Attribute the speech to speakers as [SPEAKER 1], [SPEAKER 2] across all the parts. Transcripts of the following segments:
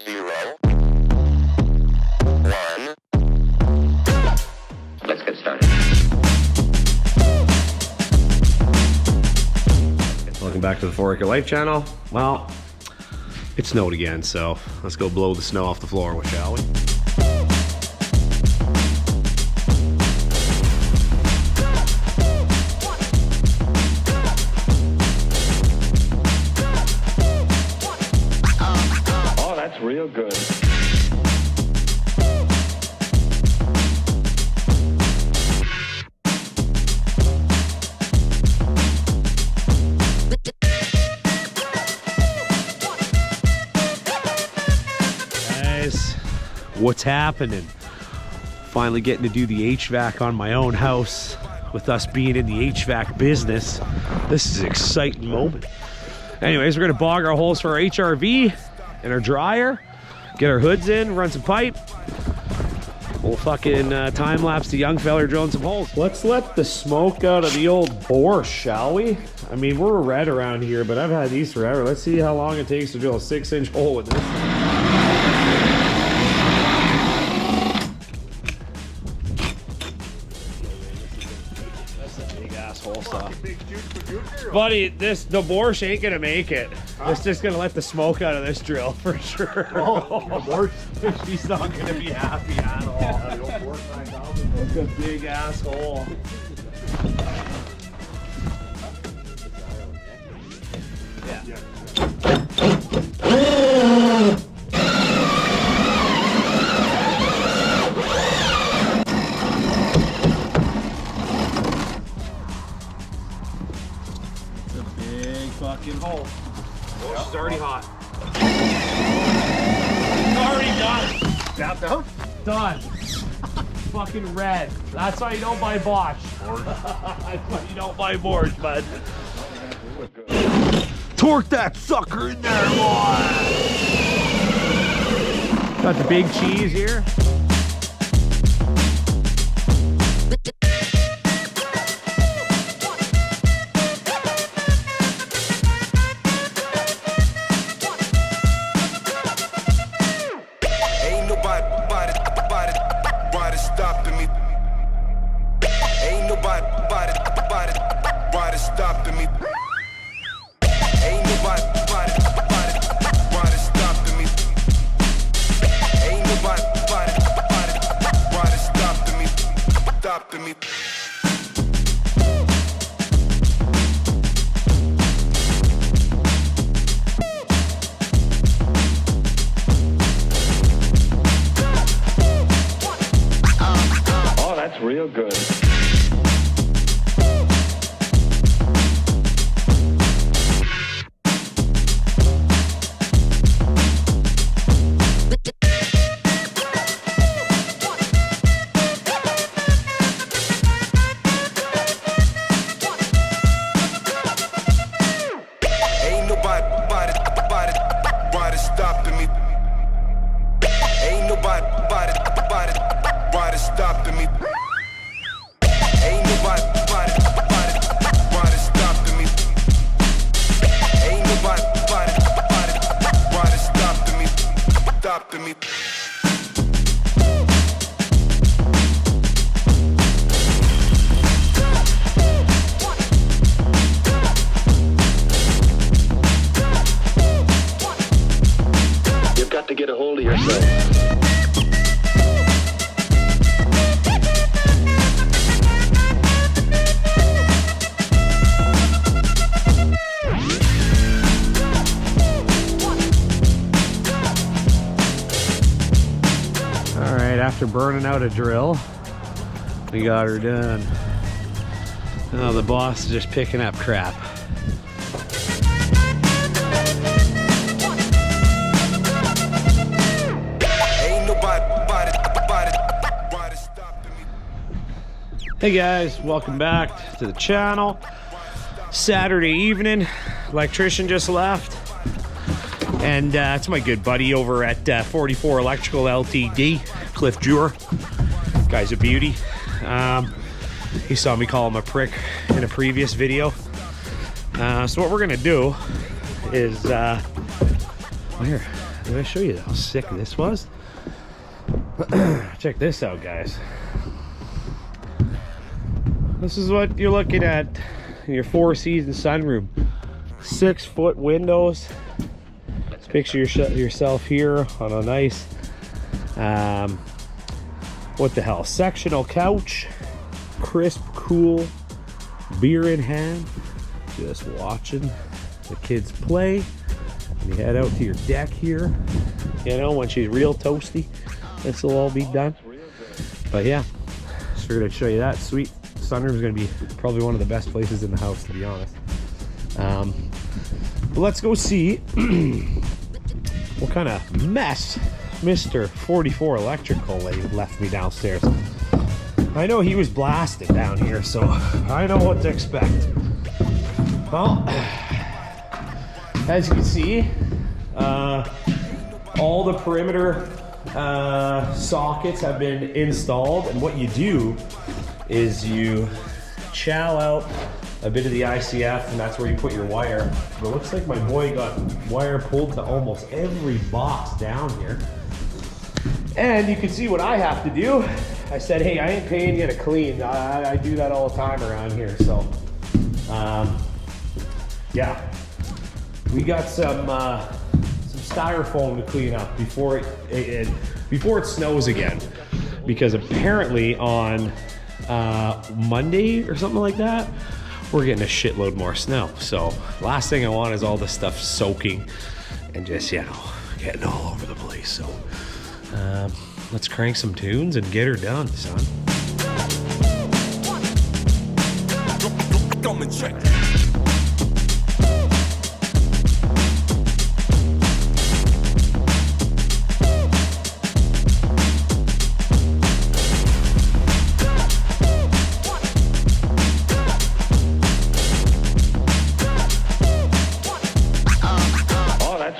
[SPEAKER 1] 0, 1. Let's get started.
[SPEAKER 2] Welcome back to the 4 Acre Life channel. Well, it snowed again, so let's go blow the snow off the floor, shall we?
[SPEAKER 3] Oh, that's real good.
[SPEAKER 2] What's happening? Finally getting to do the HVAC on my own house. With us being in the HVAC business, this is an exciting moment. Anyways, we're gonna bog our holes for our HRV and our dryer, get our hoods in, run some pipe. We'll fucking time lapse the young fella drilling some holes. Let's let the smoke out of the old borscht, shall we? I mean, we're red around here, but I've had these forever. Let's see how long it takes to drill a 6-inch hole with this. Buddy, the borscht ain't gonna make it. Huh? It's just gonna let the smoke out of this drill for sure. Oh, the borscht, she's not gonna be happy at all. Look a big asshole. Yeah. Fucking hole. Oh, it's already hot. It's already done.
[SPEAKER 3] Tapped out?
[SPEAKER 2] Done. Fucking red. That's why you don't buy Bosch. That's why you don't buy borscht, bud. Torque that sucker in there, boy. Got the big cheese here.
[SPEAKER 3] Oh, that's real good. You've got to get a hold of yourself.
[SPEAKER 2] After burning out a drill, we got her done. Now the boss is just picking up crap. Hey guys, welcome back to the channel. Saturday evening, electrician just left. And it's my good buddy over at 44 Electrical Ltd, Cliff Jewer. Guy's a beauty. He saw me call him a prick in a previous video. So what we're gonna do is, here, Did I show you how sick this was? Check this out, guys. This is what you're looking at in your 4-season sunroom. 6-foot windows. Just picture yourself here on a nice, what the hell, sectional couch. Crisp, cool, beer in hand. Just watching the kids play. You head out to your deck here. You know, when she's real toasty, this will all be done. But yeah, just figured I'd show you that. Sweet. Sunroom is going to be probably one of the best places in the house, to be honest. But let's go see what kind of mess Mr. 44 Electrical left me downstairs. I know he was blasted down here, so I know what to expect. Well, as you can see, all the perimeter sockets have been installed, and what you do is you chow out a bit of the ICF, and that's where you put your wire. But it looks like my boy got wire pulled to almost every box down here. And you can see what I have to do. I said, hey, I ain't paying you to clean. I do that all the time around here. So, yeah, we got some styrofoam to clean up before it snows again, because apparently on Monday or something like that, we're getting a shitload more snow. So last thing I want is all this stuff soaking and just, you know, getting all over the place. So let's crank some tunes and get her done, son.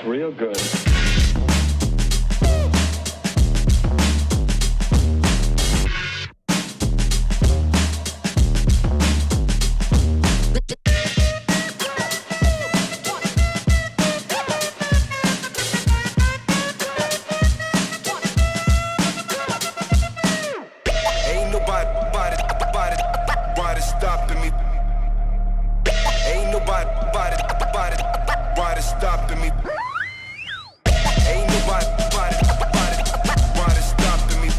[SPEAKER 3] Real good.
[SPEAKER 1] Ain't nobody stopping me. Ain't nobody stopping me. Ain't nobody stopping me.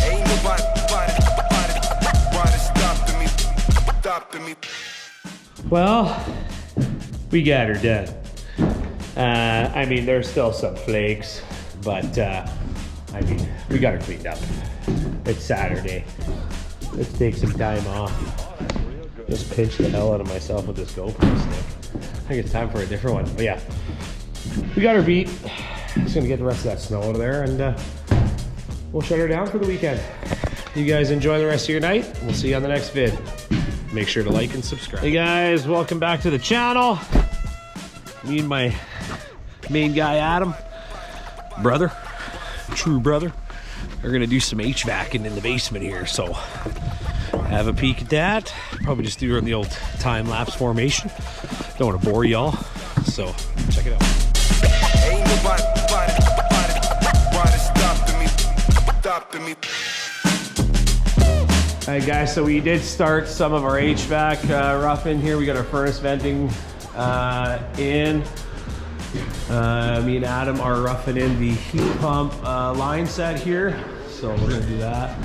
[SPEAKER 1] Ain't nobody stopping me.
[SPEAKER 2] Well, we got her done. I mean, there's still some flakes, but I mean, we got her cleaned up. It's Saturday. Let's take some time off. Just pinch the hell out of myself with this GoPro stick. I think it's time for a different one. But yeah, we got her beat. Just gonna get the rest of that snow out of there, and we'll shut her down for the weekend. You guys enjoy the rest of your night. We'll see you on the next vid. Make sure to like and subscribe. Hey guys, welcome back to the channel. Me and my main guy Adam, brother, true brother, are gonna do some HVACing in the basement here. So have a peek at that. Probably just do it in the old time-lapse formation. Don't want to bore y'all, so check it out.
[SPEAKER 1] Ain't nobody stopping me.
[SPEAKER 2] Alright guys, so we did start some of our HVAC rough in here. We got our furnace venting in. Me and Adam are roughing in the heat pump line set here. So we're gonna do that.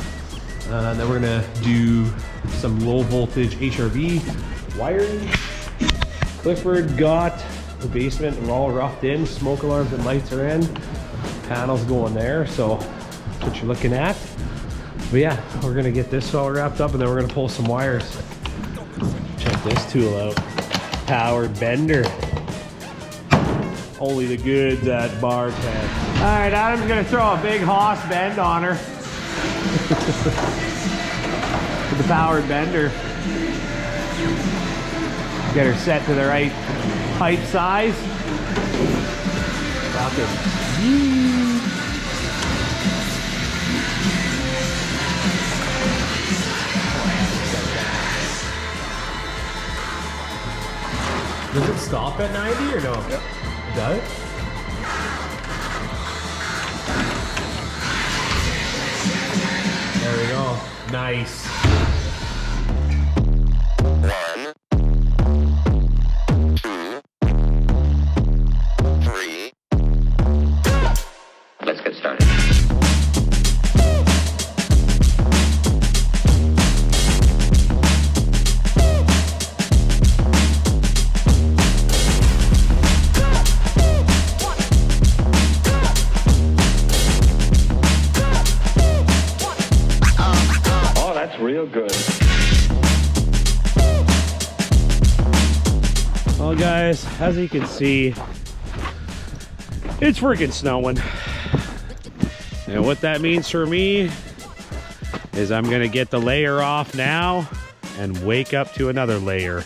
[SPEAKER 2] Then we're gonna do some low voltage HRV wiring. Clifford got the basement all roughed in. Smoke alarms and lights are in. Panels going there, so that's what you're looking at. But yeah, we're gonna get this all wrapped up, and then we're gonna pull some wires. Check this tool out. Powered bender. Only the goods at Bartend. All right, Adam's gonna throw a big Haas bend on her. With the powered bender. Get her set to the right pipe size. Does it stop at 90 or no? Yep. Does it? Nice.
[SPEAKER 1] 1, 2, 3. Let's get started.
[SPEAKER 3] That's real good.
[SPEAKER 2] Well, guys, as you can see, it's freaking snowing. And what that means for me is I'm gonna get the layer off now and wake up to another layer.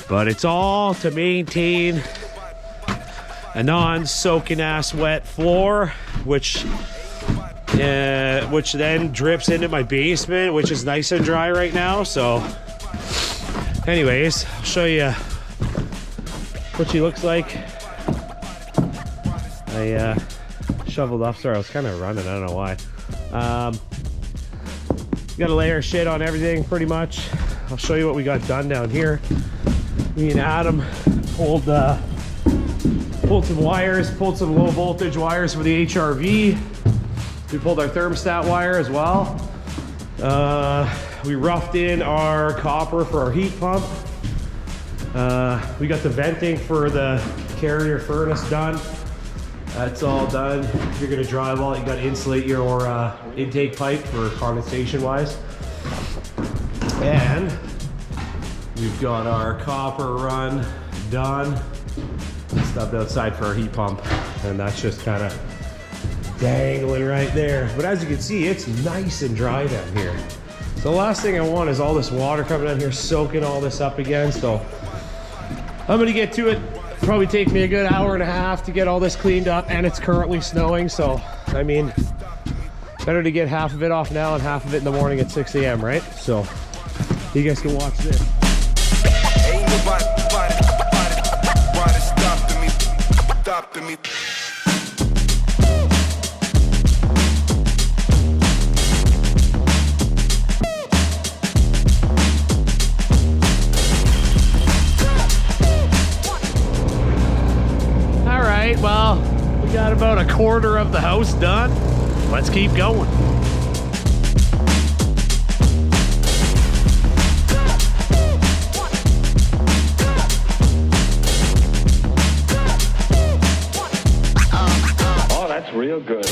[SPEAKER 2] But it's all to maintain a non-soaking ass wet floor, which then drips into my basement, which is nice and dry right now. So anyways, I'll show you what she looks like. I shoveled off. Sorry, I was kind of running, I don't know why. Got a layer of shit on everything pretty much. I'll show you what we got done down here. Me and Adam pulled some wires, pulled some low voltage wires for the HRV. We pulled our thermostat wire as well. We roughed in our copper for our heat pump. We got the venting for the carrier furnace done. That's all done. You're gonna drywall, you gotta insulate your intake pipe for condensation wise. And we've got our copper run done. Stubbed outside for our heat pump. And that's just kind of dangling right there. But as you can see, it's nice and dry down here. So the last thing I want is all this water coming down here soaking all this up again. So I'm gonna get to it. Probably take me a good hour and a half to get all this cleaned up, and it's currently snowing. So I mean, better to get half of it off now and half of it in the morning at 6 a.m. right? So you guys can watch this.
[SPEAKER 1] Ain't nobody stopping me.
[SPEAKER 2] Well, we got about a quarter of the house done. Let's keep going.
[SPEAKER 3] Oh, that's real good.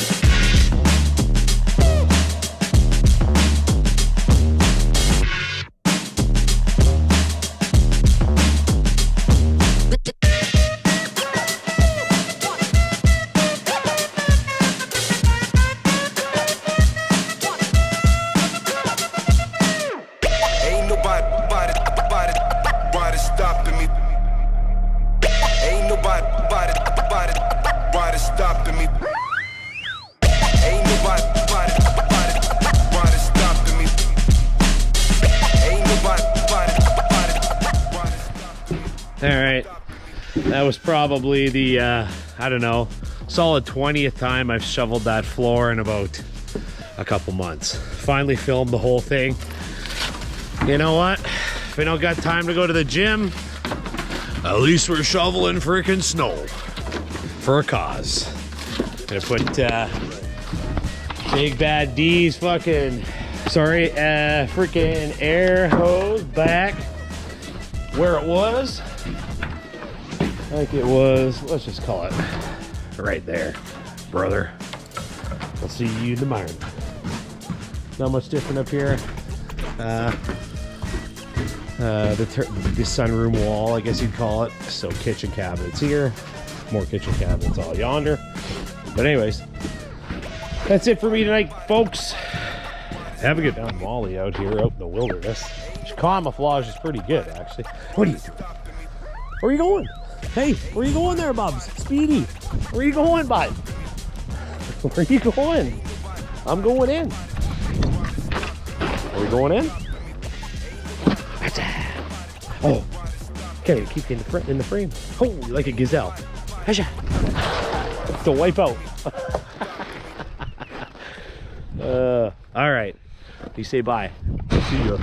[SPEAKER 2] All right, that was probably the I don't know, solid 20th time I've shoveled that floor in about a couple months. Finally filmed the whole thing. You know what, if we don't got time to go to the gym, at least we're shoveling freaking snow for a cause. Gonna put Big Bad D's freaking air hose back where it was. I think it was, let's just call it right there, brother. I'll see you tomorrow. Not much different up here. The sunroom wall, I guess you'd call it. So kitchen cabinets here, more kitchen cabinets all yonder. But anyways, that's it for me tonight, folks. Have a good time. Molly out here, out in the wilderness. Camouflage is pretty good, actually. What are you doing? Where are you going? Hey, where are you going there, Bubs? Speedy, where are you going, bud? Where are you going? I'm going in. Are we going in? Oh, okay, keep in the frame. Oh, like a gazelle. To wipe out. All right. You say bye.
[SPEAKER 4] See ya.